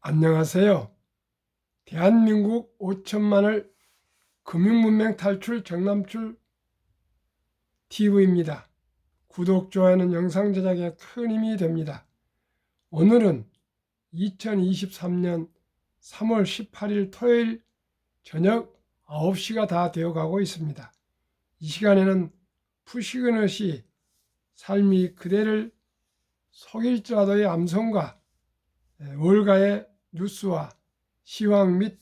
안녕하세요. 대한민국 5천만을 금융문맹 탈출 정남출 TV입니다. 구독, 좋아요는 영상 제작에 큰 힘이 됩니다. 오늘은 2023년 3월 18일 토요일 저녁 9시가 다 되어가고 있습니다. 이 시간에는 푸시그넛이 삶이 그대를 속일지라도의 암송과 월가의 뉴스와 시황 및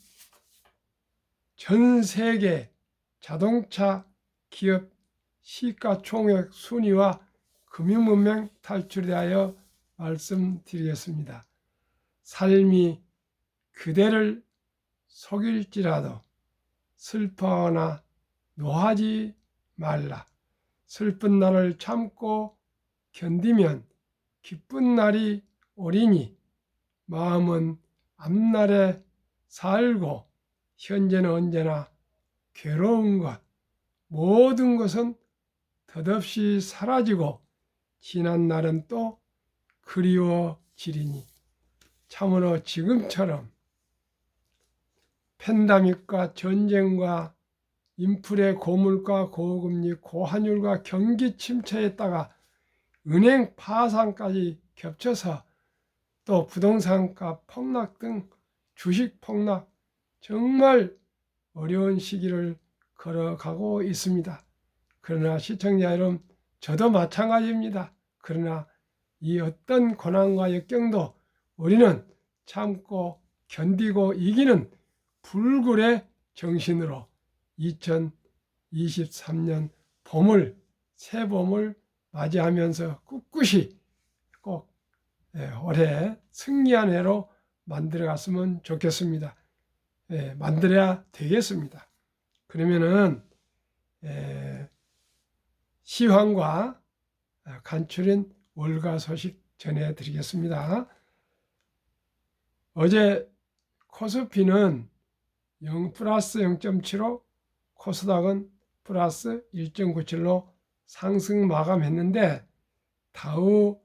전 세계 자동차 기업 시가총액 순위와 금융문맹 탈출에 대하여 말씀드리겠습니다. 삶이 그대를 속일지라도 슬퍼하거나 노하지 말라. 슬픈 날을 참고 견디면 기쁜 날이 오리니 마음은 앞날에 살고 현재는 언제나 괴로운 것, 모든 것은 덧없이 사라지고 지난 날은 또 그리워지리니 참으로 지금처럼 팬데믹과 전쟁과 인플레, 고물가, 고금리, 고환율과 경기 침체에다가 은행 파산까지 겹쳐서 또 부동산값 폭락 등 주식 폭락, 정말 어려운 시기를 걸어가고 있습니다. 그러나 시청자 여러분, 저도 마찬가지입니다. 그러나 이 어떤 고난과 역경도 우리는 참고 견디고 이기는 불굴의 정신으로 2023년 봄을, 새 봄을 맞이하면서 꿋꿋이 꼭 올해 승리한 해로 만들어갔으면 좋겠습니다. 만들어야 되겠습니다. 그러면은 시황과 간추린 월가 소식 전해드리겠습니다. 어제 코스피는 0 플러스 0.75, 코스닥은 플러스 1.97로 상승 마감했는데 다우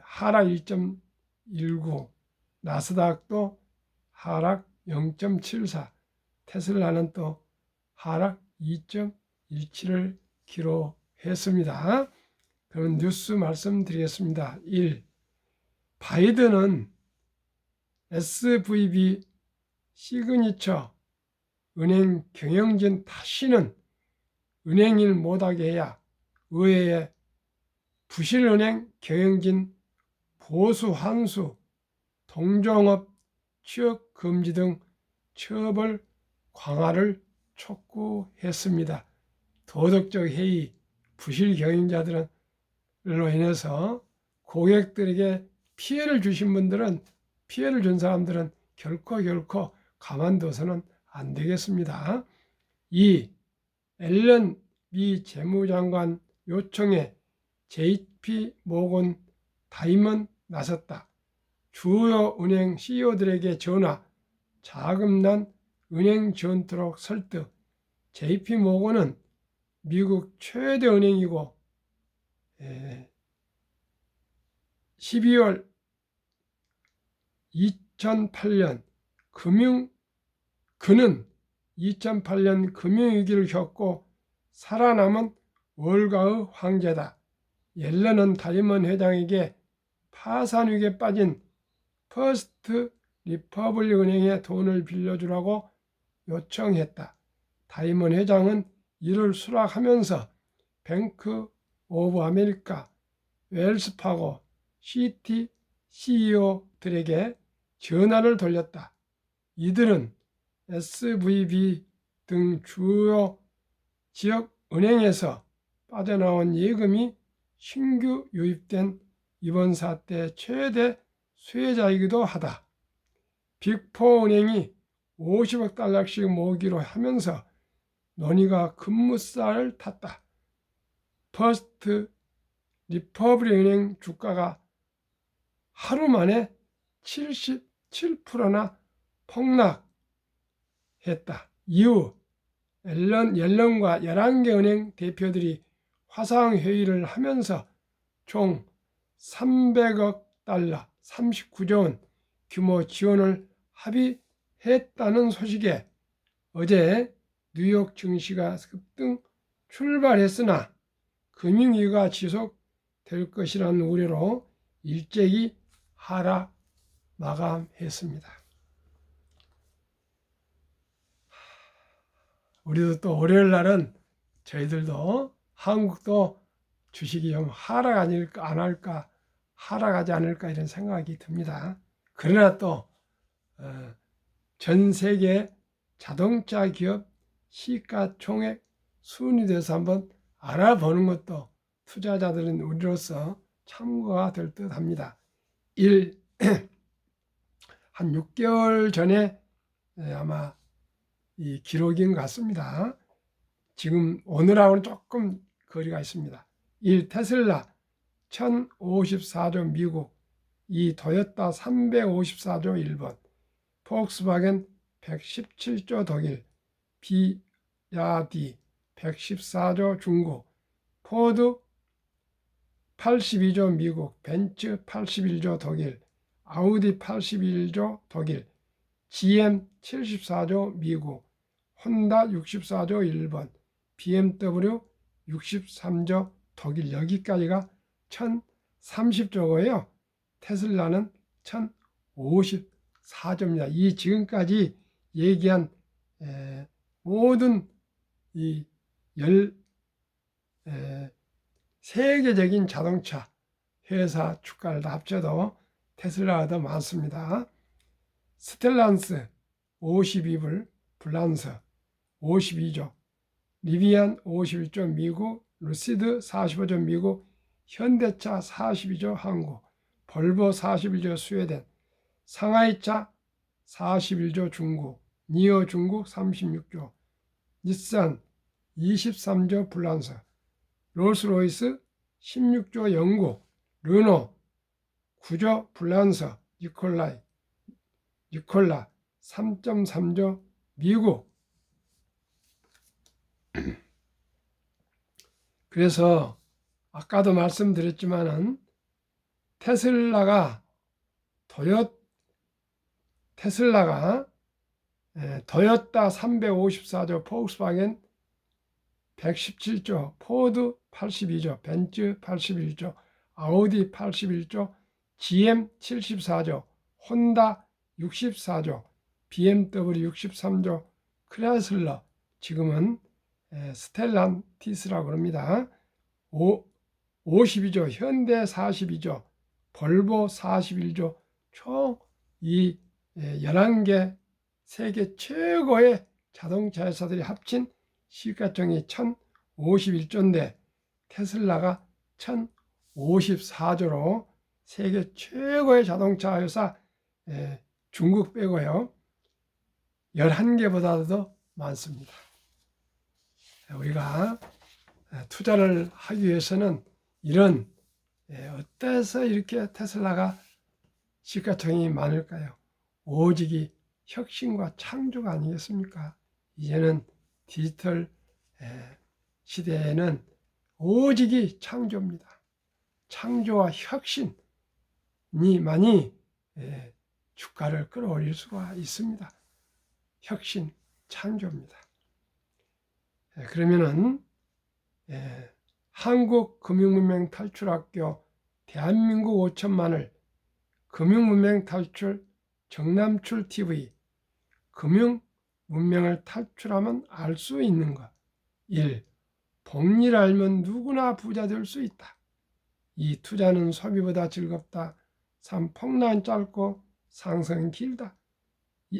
하락 1.19, 나스닥도 하락 0.74, 테슬라는 또 하락 2.17을 기록했습니다. 그럼 뉴스 말씀드리겠습니다. 1. 바이든은 SVB 시그니처 은행 경영진 다시는 은행일 못하게 해야 의회에 부실은행 경영진 보수 환수, 동종업 취업 금지 등 처벌 강화를 촉구했습니다. 도덕적 해이, 부실 경영자들로 인해서 고객들에게 피해를 주신 분들은, 피해를 준 사람들은 결코 가만둬서는 안 되겠습니다. 2. 앨런 미 재무장관 요청에 JP 모건 다임은 나섰다. 주요 은행 CEO들에게 전화, 자금난 은행 지원토록 설득. JP 모건은 미국 최대 은행이고 12월 2008년 그는 2008년 금융위기를 겪고 살아남은 월가의 황제다. 옐런은 다이먼 회장에게 파산 위기에 빠진 퍼스트 리퍼블릭 은행에 돈을 빌려주라고 요청했다. 다이먼 회장은 이를 수락하면서 뱅크 오브 아메리카, 웰스파고, 시티 CEO들에게 전화를 돌렸다. 이들은 SVB 등 주요 지역 은행에서 빠져나온 예금이 신규 유입된 이번 사태 최대 수혜자이기도 하다. 빅4 은행이 50억 달러씩 모으기로 하면서 논의가 급무살을 탔다. 퍼스트 리퍼블릭 은행 주가가 하루 만에 77%나 폭락했다. 이후 옐런과 11개 은행 대표들이 화상회의를 하면서 총 300억 달러, 39조 원 규모 지원을 합의했다는 소식에 어제 뉴욕 증시가 급등 출발했으나 금융위기가 지속될 것이라는 우려로 일제히 하락 마감했습니다. 우리도 또 월요일 날은 저희들도 한국도 주식이 좀 하락하지 않을까 이런 생각이 듭니다. 그러나 또 전 세계 자동차 기업 시가총액 순위에서 한번 알아보는 것도 투자자들은 우리로서 참고가 될 듯 합니다. 한 6개월 전에 아마 이 기록인 것 같습니다. 지금 오늘하고는 조금 거리가 있습니다. 1. 테슬라 1054조 미국, 2. 토요타 354조 일본, 폭스바겐 117조 독일, 비야디 114조 중국, 포드 82조 미국, 벤츠 81조 독일, 아우디 81조 독일, GM 74조 미국, 혼다 64조 일본, BMW 63조 독일, 여기까지가 1030조고요. 테슬라는 1054조입니다. 이 지금까지 얘기한 모든 이 세계적인 자동차 회사 주가를 다 합쳐도 테슬라가 더 많습니다. 스텔란스 52불, 블란스 52조, 리비안 51조 미국, 루시드 45조 미국, 현대차 42조 한국, 볼보 41조 스웨덴, 상하이차 41조 중국, 니오 중국 36조, 닛산 23조 프랑스, 롤스로이스 16조 영국, 르노 9조 프랑스, 니콜라 3.3조 미국. 그래서 아까도 말씀드렸지만은 테슬라가 토요타 354조, 폭스바겐 117조, 포드 82조, 벤츠 81조, 아우디 81조, GM 74조, 혼다 64조, BMW 63조, 크라이슬러 지금은 스텔란티스라고 합니다. 52조, 현대 42조, 볼보 41조, 총 이 11개 세계 최고의 자동차 회사들이 합친 시가총액이 1051조인데 테슬라가 1054조로 세계 최고의 자동차 회사 중국 빼고요 11개보다도 많습니다. 우리가 투자를 하기 위해서는 이런 어때서 이렇게 테슬라가 시가총액이 많을까요? 오직이 혁신과 창조가 아니겠습니까? 이제는 디지털 시대에는 오직이 창조입니다. 창조와 혁신이만이 주가를 끌어올릴 수가 있습니다. 혁신, 창조입니다. 그러면은 한국금융문명 탈출학교 대한민국 5천만을 금융문명 탈출 정남출 TV 금융문명을 탈출하면 알 수 있는 것. 1. 복리를 알면 누구나 부자 될 수 있다. 2. 투자는 소비보다 즐겁다. 3. 폭락은 짧고 상승은 길다.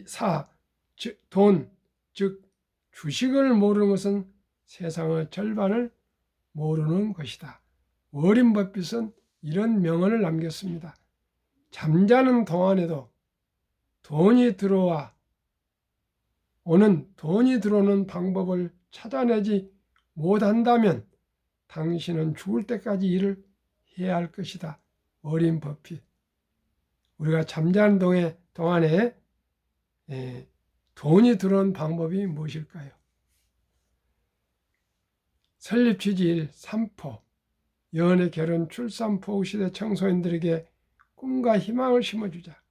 4. 돈, 즉 주식을 모르는 것은 세상의 절반을 모르는 것이다. 워렌 버핏은 이런 명언을 남겼습니다. 잠자는 동안에도 돈이 들어오는 방법을 찾아내지 못한다면 당신은 죽을 때까지 일을 해야 할 것이다. 워렌 버핏. 우리가 잠자는 동안에 돈이 들어오는 방법이 무엇일까요? 설립 취지 1. 3포. 연애, 결혼, 출산, 포구 시대 청소년들에게 꿈과 희망을 심어주자.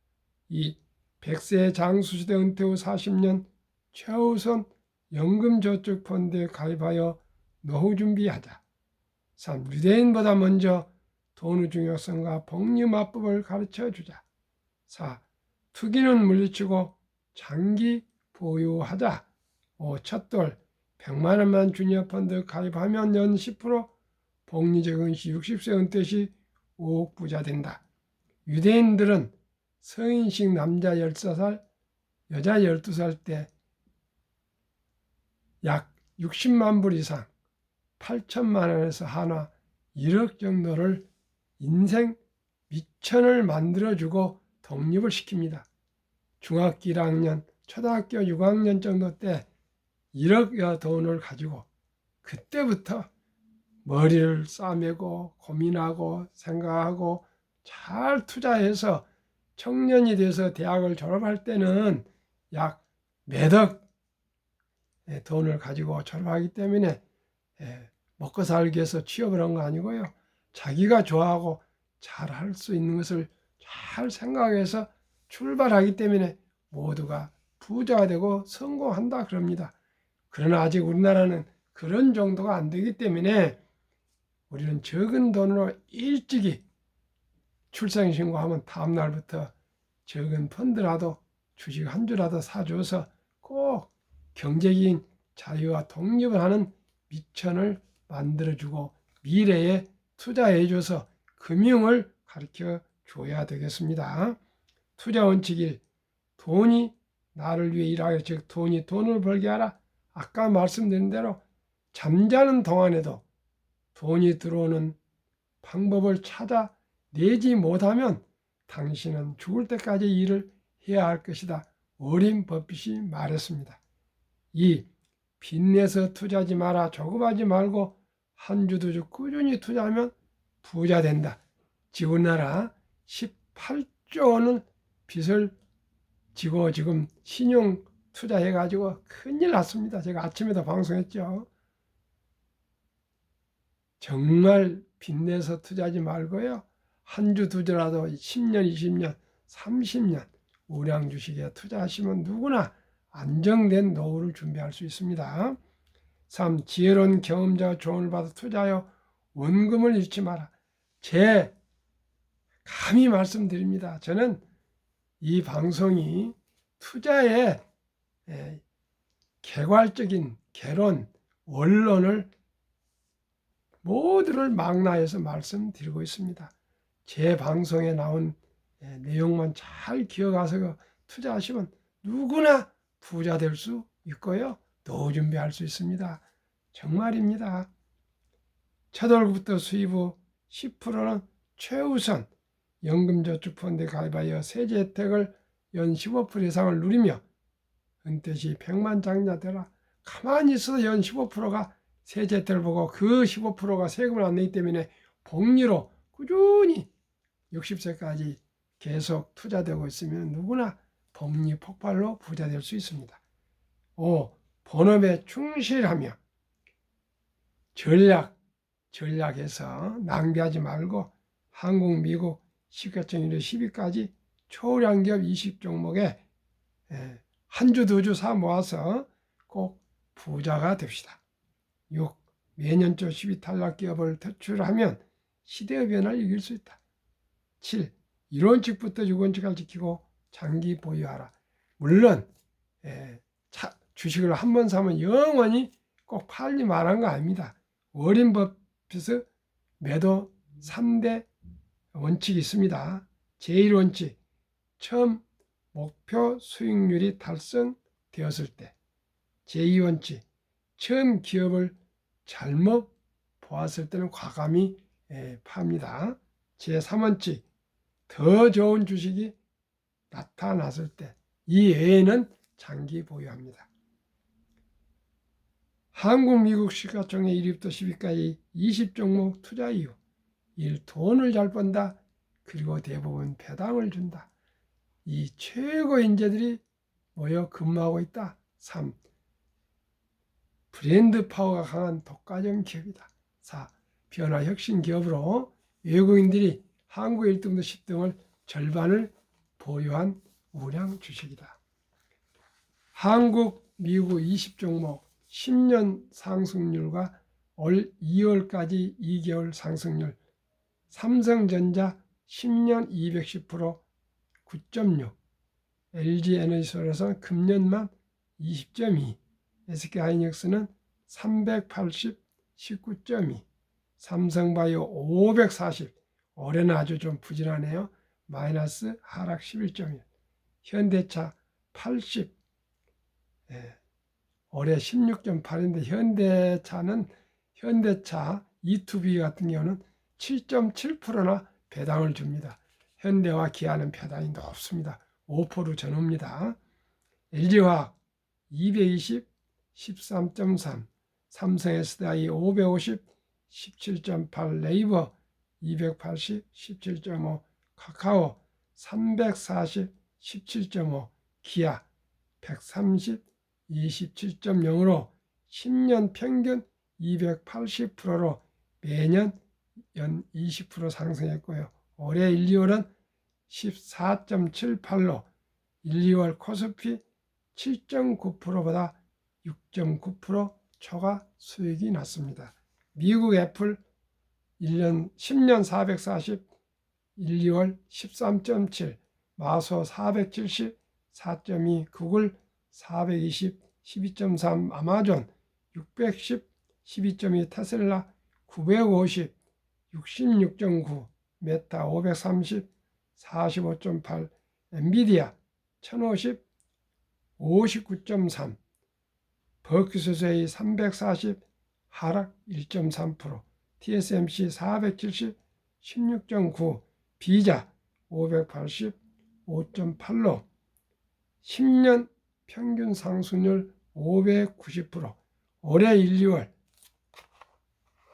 2. 100세 장수시대 은퇴 후 40년 최우선 연금저축펀드에 가입하여 노후 준비하자. 3. 유대인보다 먼저 돈의 중요성과 복리마법을 가르쳐주자. 4. 투기는 물리치고 장기 보유하자. 5. 첫돌 100만 원만 주니어 펀드 가입하면 연 10%, 복리적은 시 60세 은퇴 시 5억 부자 된다. 유대인들은 성인식 남자 14살, 여자 12살 때 약 60만 불 이상, 8천만 원에서 한화 1억 정도를 인생 미천을 만들어주고 독립을 시킵니다. 중학교 1학년, 초등학교 6학년 정도 때 1억여 돈을 가지고 그때부터 머리를 싸매고 고민하고 생각하고 잘 투자해서 청년이 돼서 대학을 졸업할 때는 약 몇억 돈을 가지고 졸업하기 때문에 먹고 살기 위해서 취업을 한 거 아니고요. 자기가 좋아하고 잘 할 수 있는 것을 잘 생각해서 출발하기 때문에 모두가 부자가 되고 성공한다 그럽니다. 그러나 아직 우리나라는 그런 정도가 안 되기 때문에 우리는 적은 돈으로 일찍이 출생신고하면 다음 날부터 적은 펀드라도 주식 한 주라도 사줘서 꼭 경제적인 자유와 독립을 하는 미천을 만들어주고 미래에 투자해줘서 금융을 가르쳐 줘야 되겠습니다. 투자 원칙 1. 돈이 나를 위해 일하여 즉 돈이 돈을 벌게 하라. 아까 말씀드린 대로 잠자는 동안에도 돈이 들어오는 방법을 찾아 내지 못하면 당신은 죽을 때까지 일을 해야 할 것이다. 워렌 버핏이 말했습니다. 2. 빚내서 투자하지 마라. 조급하지 말고 한 주 두 주 꾸준히 투자하면 부자 된다. 지금 우리나라 18조 원은 빚을 지고 지금 신용 투자해가지고 큰일 났습니다. 제가 아침에도 방송했죠. 정말 빚내서 투자하지 말고요. 한 주 두 주라도 10년, 20년, 30년 우량 주식에 투자하시면 누구나 안정된 노후를 준비할 수 있습니다. 3. 지혜로운 경험자와 조언을 받아 투자하여 원금을 잃지 마라. 제 감히 말씀드립니다. 저는 이 방송이 투자의 개괄적인 개론, 원론을 모두를 망라해서 말씀드리고 있습니다. 제 방송에 나온 내용만 잘 기억하셔서 투자하시면 누구나 부자 될 수 있고요. 노후 준비할 수 있습니다. 정말입니다. 첫 월급부터 수입 후 10%는 최우선 연금저축펀드에 가입하여 세제 혜택을 연 15% 이상을 누리며 은퇴 시 100만 장자 되라. 가만히 있어도 연 15%가 세제 혜택을 보고 그 15%가 세금을 안 내기 때문에 복리로 꾸준히 60세까지 계속 투자되고 있으면 누구나 복리 폭발로 부자 될 수 있습니다. 5. 본업에 충실하며 전략해서 낭비하지 말고 한국, 미국 시가총 1위 10위까지 초량기업 20종목에 한 주, 두 주 사 모아서 꼭 부자가 됩시다. 6. 매년초 10위 탈락기업을 퇴출하면 시대의 변화를 이길 수 있다. 7. 1원칙부터 6원칙을 지키고 장기 보유하라. 물론 주식을 한 번 사면 영원히 꼭 팔리 말한 거 아닙니다. 워렌 버핏의 매도 3대 원칙이 있습니다. 제1원칙, 처음 목표 수익률이 달성되었을 때. 제2원칙, 처음 기업을 잘못 보았을 때는 과감히 팝니다. 제3원칙, 더 좋은 주식이 나타났을 때. 이 외에는 장기 보유합니다. 한국, 미국 시가총액 1위부터 10위까지 20종목 투자 이유. 1. 돈을 잘 번다. 그리고 대부분 배당을 준다. 2. 최고 인재들이 모여 근무하고 있다. 3. 브랜드 파워가 강한 독과점 기업이다. 4. 변화 혁신 기업으로 외국인들이 한국 1등도 10등을 절반을 보유한 우량 주식이다. 한국, 미국 20종목 10년 상승률과 올 2월까지 2개월 상승률. 삼성전자 10년 210% 9.6, LG에너지솔루션 금년만 20.2, SK하이닉스는 380 19.2, 삼성바이오 540, 올해는 아주 좀 부진하네요. 마이너스 하락 11.1, 현대차 80, 올해 16.8인데 현대차 E2B 같은 경우는 7.7%나 배당을 줍니다. 현대와 기아는 배당이 높습니다. 5% 전후입니다. LG화학 220, 13.3, 삼성 SDI 550, 17.8, 네이버 280, 17.5, 카카오 340, 17.5, 기아 130, 27.0으로 10년 평균 280%로 매년 연 20% 상승했고요. 올해 1, 2월은 14.78로 1, 2월 코스피 7.9%보다 6.9% 초과 수익이 났습니다. 미국 애플 10년 440, 1, 2월 13.7, 마소 470, 4.2, 구글 420, 12.3, 아마존 610, 12.2, 테슬라 950, 66.9, 메타 530, 45.8, 엔비디아 1050, 59.3, 버크셔세이 340, 하락 1.3%, TSMC 470, 16.9, 비자 580, 5.8로 10년 평균 상승률 590%, 올해 1, 2월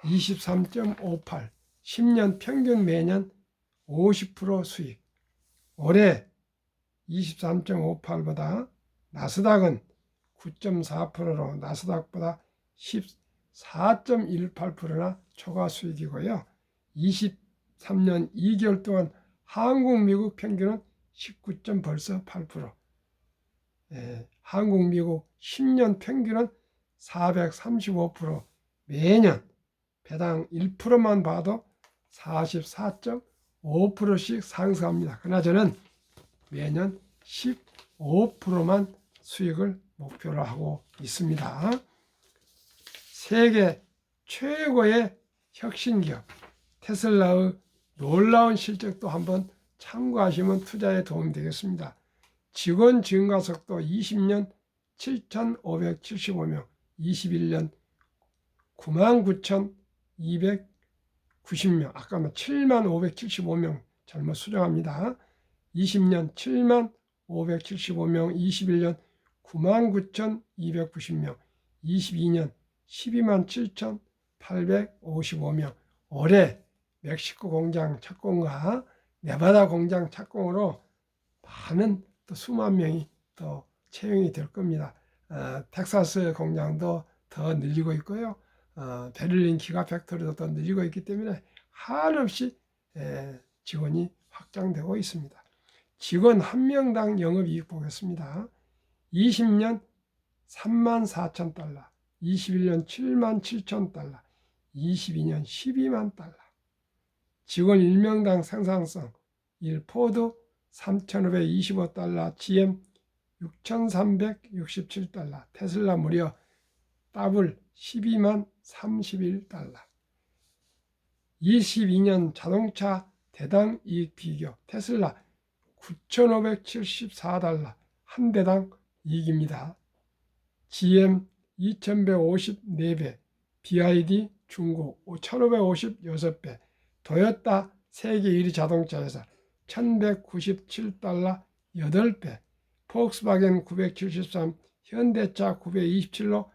23.58, 10년 평균 매년 50% 수익. 올해 23.58보다 나스닥은 9.4%로 나스닥보다 14.18%나 초과 수익이고요. 23년 2개월 동안 한국, 미국 평균은 19.8%. 한국, 미국 10년 평균은 435%. 매년 배당 1%만 봐도 44.5%씩 상승합니다. 그러나 저는 매년 15%만 수익을 목표로 하고 있습니다. 세계 최고의 혁신기업 테슬라의 놀라운 실적도 한번 참고하시면 투자에 도움이 되겠습니다. 직원 증가 속도 20년 7,575명, 21년 99,290명, 아까 7,575명 잘못 수정합니다. 20년 7,575명, 21년 99,290명, 22년 127,855명, 올해 멕시코 공장 착공과 네바다 공장 착공으로 많은 또 수만 명이 또 채용이 될 겁니다. 텍사스 공장도 더 늘리고 있고요. 베를린 기가 팩토리도 더 늘리고 있기 때문에 한없이 직원이 확장되고 있습니다. 직원 한 명당 영업이익 보겠습니다. 20년 34,000달러, 21년 77,000달러, 22년 12만 달러. 직원 1명당 생산성 1, 포드 3,525달러, GM 6,367달러, 테슬라 무려 더블 12만 31달러. 22년 자동차 대당 이익 비교, 테슬라 9,574달러 한 대당 이익입니다. GM 2,154배, BYD 중국 1,556배, 도요타 세계 1위 자동차 회사 1,197달러 8배, 폭스바겐 973, 현대차 927로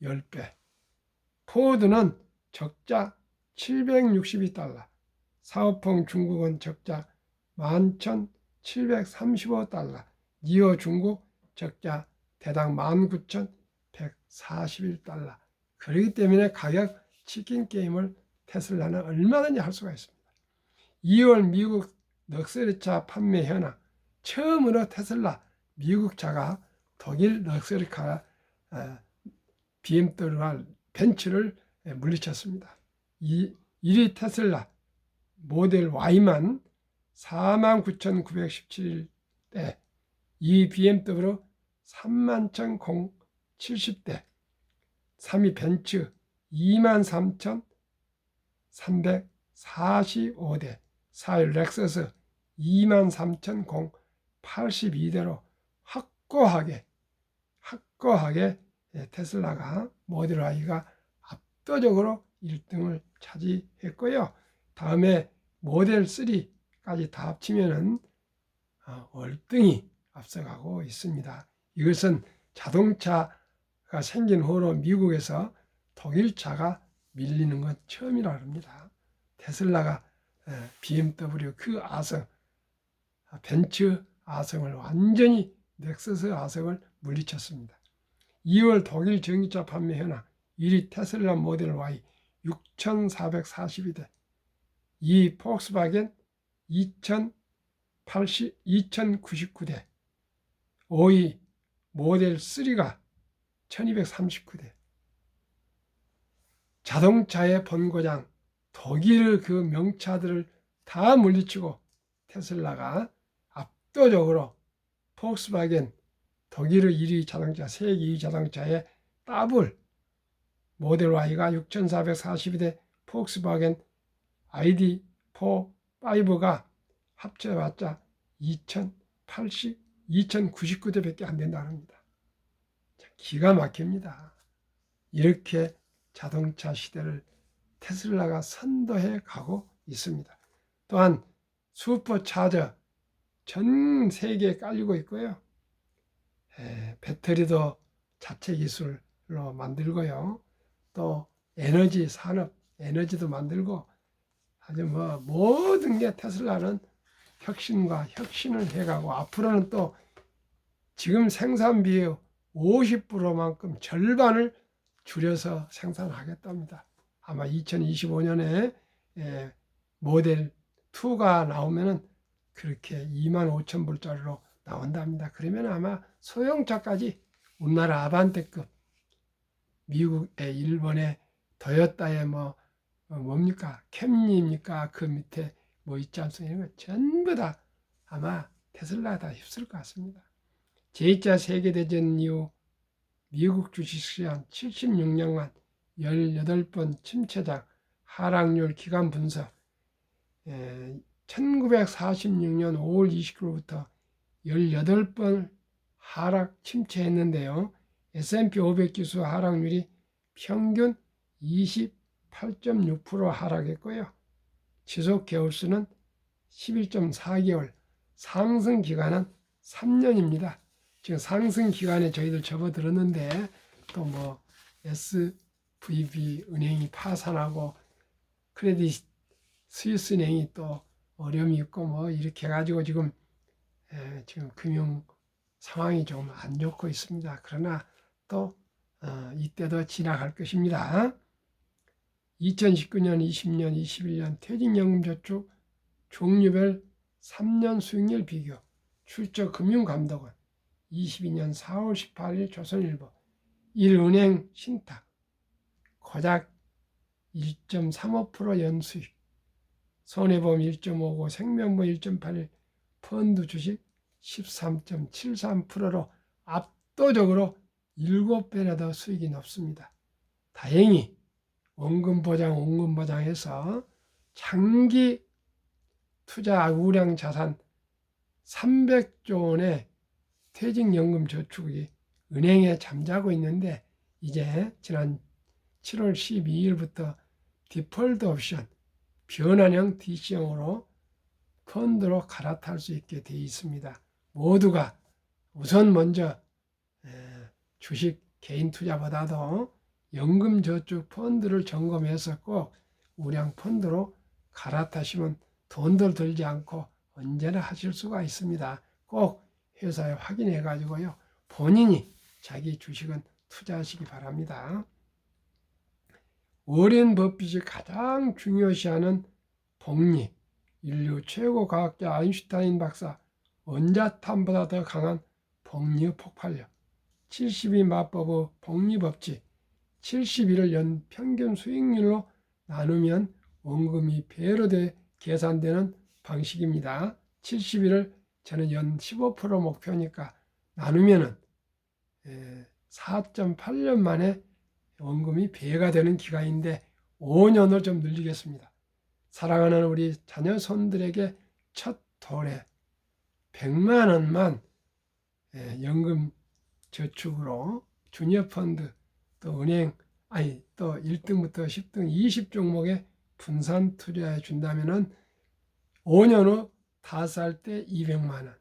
10배, 포드는 적자 762달러, 사오펑 중국은 적자 11,735달러, 니오 중국 적자 대당 19,141달러. 그렇기 때문에 가격 치킨 게임을 테슬라는 얼마든지 할 수가 있습니다. 2월 미국 럭셔리차 판매 현황, 처음으로 테슬라 미국차가 독일 럭셔리카 BMW와 벤츠를 물리쳤습니다. 1위 테슬라 모델 Y만 49,917대, 2위 BMW 31,070대, 3위 벤츠 23,345대, 4위 렉서스 23,082대로 확고하게 테슬라가 모델 Y가 압도적으로 1등을 차지했고요. 다음에 모델 3까지 다 합치면은 월등히 앞서가고 있습니다. 이것은 자동차가 생긴 후로 미국에서 독일차가 밀리는 건 처음이라 합니다. 테슬라가 BMW 그 아성, 벤츠 아성을 완전히 넥서스 아성을 물리쳤습니다. 2월 독일 전기차 판매 현황 1위 테슬라 모델 Y 6,442대, 2위 폭스바겐 2,099대, 5위 모델 3가 1,239대. 자동차의 본고장 독일의 그 명차들을 다 물리치고 테슬라가 압도적으로 폭스바겐 독일의 1위 자동차, 세계 2위 자동차의 더블 모델 Y가 6,442대, 폭스바겐 ID4, 5가 합쳐봤자 2,099대밖에 안 된다는 겁니다. 기가 막힙니다. 이렇게 자동차 시대를 테슬라가 선도해 가고 있습니다. 또한 슈퍼차저 전 세계에 깔리고 있고요. 배터리도 자체 기술로 만들고요. 또 에너지 산업, 에너지도 만들고 아주 모든 게 테슬라는 혁신과 혁신을 해가고 앞으로는 또 지금 생산비의 50%만큼 절반을 줄여서 생산하겠답니다. 아마 2025년에 모델 2가 나오면은 그렇게 25,000불짜리로 나온답니다. 그러면 아마 소형차까지 우리나라 아반떼급, 미국의 일본의 토요타의 뭡니까 캠리입니까 그 밑에 있지 않습니까? 이런 거 전부 다 아마 테슬라가 다 휩쓸 것 같습니다. 제2차 세계대전 이후 미국 주식시장 76년간 18번 침체장 하락률 기간 분석, 1946년 5월 29일부터 18번 하락 침체했는데요. S&P 500 지수 하락률이 평균 28.6% 하락했고요. 지속 개월수는 11.4개월, 상승 기간은 3년입니다. 지금 상승 기간에 저희들 접어들었는데 또 SVB 은행이 파산하고 크레딧 스위스 은행이 또 어려움이 있고 이렇게 해가지고 지금 금융 상황이 좀 안 좋고 있습니다. 그러나 또 이때도 지나갈 것입니다. 2019년, 20년, 21년 퇴직연금저축 종류별 3년 수익률 비교 출처금융감독원 22년 4월 18일 조선일보 1은행 신탁 고작 1.35% 연수익, 손해보험 1.59, 생명보험 1.81, 펀드 주식 13.73%로 압도적으로 7배나 더 수익이 높습니다. 다행히 원금보장해서 장기 투자 우량 자산 300조 원의 퇴직연금 저축이 은행에 잠자고 있는데 이제 지난 7월 12일부터 디폴트 옵션 변환형 DC형으로 펀드로 갈아탈 수 있게 되어 있습니다. 모두가 우선 먼저 주식 개인 투자보다도 연금저축 펀드를 점검해서 꼭 우량 펀드로 갈아타시면 돈도 들지 않고 언제나 하실 수가 있습니다. 꼭 회사에 확인해 가지고요. 본인이 자기 주식은 투자하시기 바랍니다. 워렌 버핏이 가장 중요시하는 복리, 인류 최고 과학자 아인슈타인 박사, 원자탄보다 더 강한 복리 폭발력, 72 마법의 복리법칙, 71을 연 평균 수익률로 나누면 원금이 배로 계산되는 방식입니다. 71을 저는 연 15% 목표니까 나누면은 4.8년 만에 원금이 배가 되는 기간인데 5년을 좀 늘리겠습니다. 사랑하는 우리 자녀 손들에게 첫 돌에 100만 원만 연금 저축으로 주니어 펀드 또 은행 또 1등부터 10등 20종목에 분산 투자해 준다면은 5년 후 5살 때 200만 원,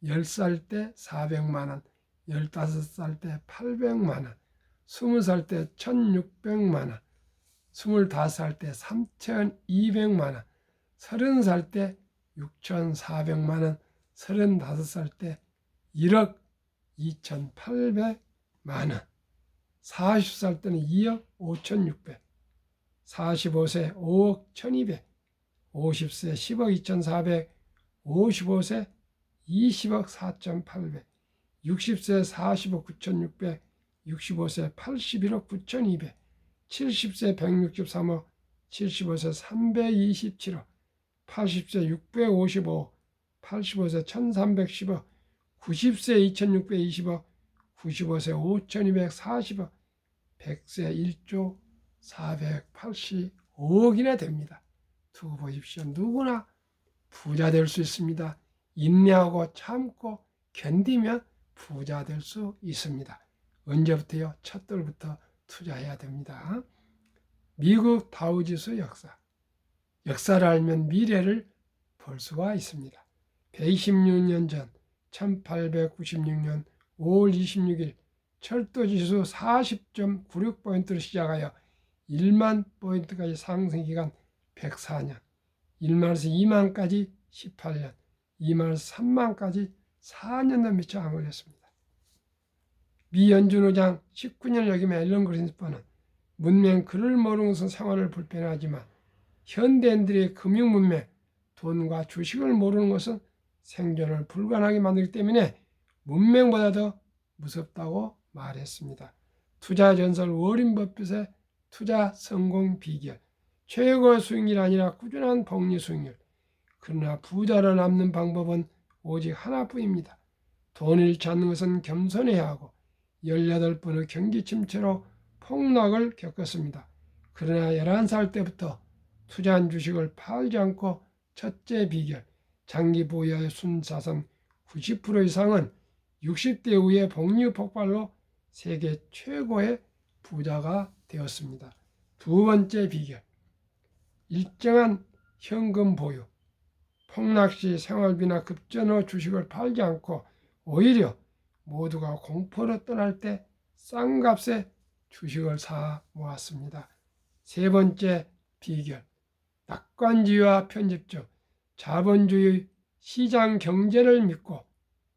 10살 때 400만 원, 15살 때 800만 원, 20살 때 1600만 원, 25살 때 3200만 원, 30살 때 6400만 원, 35살 때 1억 2800만 원, 40살 때는 2억 5600, 45세 5억 1200, 50세 10억 2400, 55세 20억 4800, 60세 40억 9600, 65세 81억 9200, 70세 163억, 75세 327억, 80세 655억, 85세 1310억, 90세 2620억, 95세 5240억, 100세 1조 485억이나 됩니다. 두고 보십시오. 누구나 부자 될 수 있습니다. 인내하고 참고 견디면 부자 될 수 있습니다. 언제부터요? 첫 돌부터 투자해야 됩니다. 미국 다우지수 역사. 역사를 알면 미래를 볼 수가 있습니다. 126년 전 1896년 5월 26일 철도지수 40.96포인트로 시작하여 1만 포인트까지 상승 기간 104년, 1만에서 2만까지 18년, 2만에서 3만까지 4년도 미처 안 걸렸습니다. 미 연준 의장 19년을 역임한 앨런 그린스펀은 문명 글을 모르는 것은 생활을 불편하지만 현대인들의 금융 문명, 돈과 주식을 모르는 것은 생존을 불가능하게 만들기 때문에 문명보다 더 무섭다고 말했습니다. 투자 전설 워린 버핏의 투자 성공 비결. 최고의 수익률이 아니라 꾸준한 복리 수익률. 그러나 부자로 남는 방법은 오직 하나뿐입니다. 돈을 잃지 않는 것은 겸손해야 하고 18번의 경기 침체로 폭락을 겪었습니다. 그러나 11살 때부터 투자한 주식을 팔지 않고 첫째 비결, 장기 보유의 순자산 90% 이상은 60대 이후의 복리 폭발로 세계 최고의 부자가 되었습니다. 두 번째 비결, 일정한 현금 보유. 폭락 시 생활비나 급전후 주식을 팔지 않고 오히려 모두가 공포로 떠날 때 싼 값에 주식을 사 모았습니다. 세 번째 비결, 낙관주의와 편집적, 자본주의 시장 경제를 믿고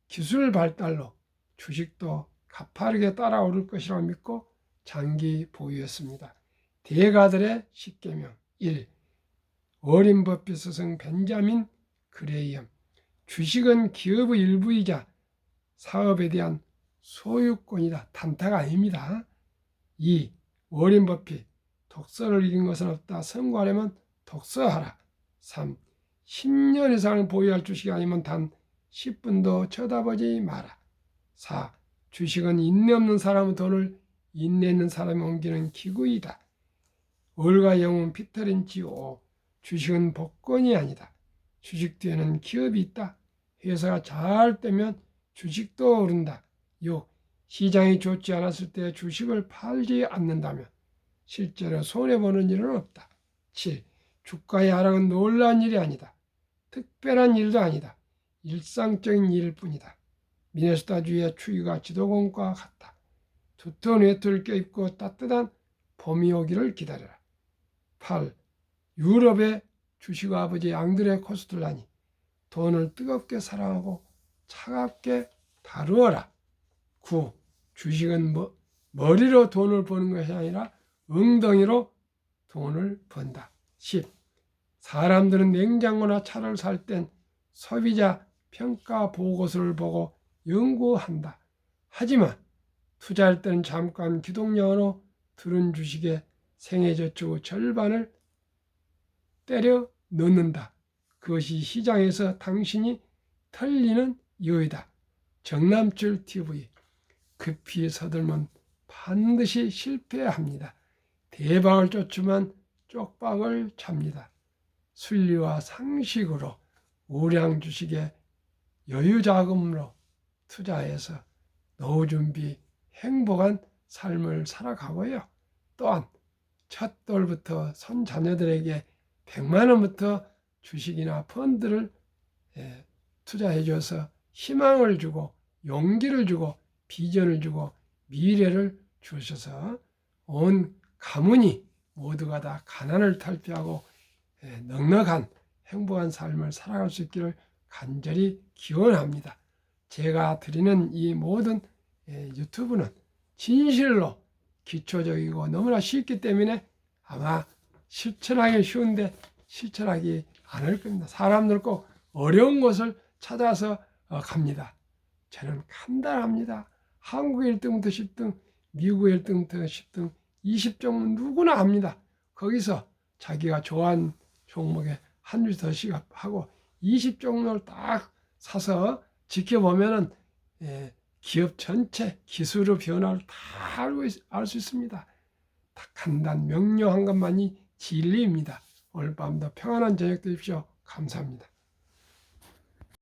기술 발달로 주식도 가파르게 따라오를 것이라고 믿고 장기 보유했습니다. 대가들의 10계명 1. 워린 버핏 스승 벤자민 그레이엄. 주식은 기업의 일부이자 사업에 대한 소유권이다. 단타가 아닙니다. 2. 워린 버핏. 독서를 잃은 것은 없다. 성공하려면 독서하라. 3. 10년 이상을 보유할 주식이 아니면 단 10분도 쳐다보지 마라. 4. 주식은 인내 없는 사람의 돈을 인내 있는 사람이 옮기는 기구이다. 월가 영웅 피터 린치 5. 주식은 복권이 아니다. 주식 뒤에는 기업이 있다. 회사가 잘 되면 주식도 오른다. 6. 시장이 좋지 않았을 때 주식을 팔지 않는다면 실제로 손해보는 일은 없다. 7. 주가의 하락은 놀라운 일이 아니다. 특별한 일도 아니다. 일상적인 일일 뿐이다. 미네소타주의 추위가 지도공과 같다. 두터운 외투를 껴입고 따뜻한 봄이 오기를 기다려라. 8. 유럽의 주식 아버지 앙드레 코스툴라니. 돈을 뜨겁게 사랑하고 차갑게 다루어라. 9. 주식은 머리로 돈을 버는 것이 아니라 엉덩이로 돈을 번다. 10. 사람들은 냉장고나 차를 살 땐 소비자 평가 보고서를 보고 연구한다. 하지만 투자할 때는 잠깐 기동량으로 들은 주식의 생애저축의 절반을 때려 넣는다. 그것이 시장에서 당신이 털리는 이유이다. 정남출 TV. 급히 서들면 반드시 실패합니다. 대박을 쫓으면 쪽박을 찹니다. 순리와 상식으로 우량 주식에 여유 자금으로 투자해서 노후 준비 행복한 삶을 살아가고요. 또한 첫 돌부터 손 자녀들에게 100만 원부터 주식이나 펀드를 투자해 줘서 희망을 주고 용기를 주고 비전을 주고 미래를 주셔서 온 가문이 모두가 다 가난을 탈피하고 넉넉한 행복한 삶을 살아갈 수 있기를 간절히 기원합니다. 제가 드리는 이 모든 유튜브는 진실로 기초적이고 너무나 쉽기 때문에 아마 실천하기 쉬운데 실천하기 않을 겁니다. 사람들 꼭 어려운 곳을 찾아서 갑니다. 저는 간단합니다. 한국 1등부터 10등, 미국 1등부터 10등, 20종목 누구나 합니다. 거기서 자기가 좋아하는 종목에 한 주 더씩 하고 20종목을 딱 사서 지켜보면은 기업 전체 기술의 변화를 다 알 수 있습니다. 딱 간단 명료한 것만이 진리입니다. 오늘 밤도 평안한 저녁 되십시오. 감사합니다.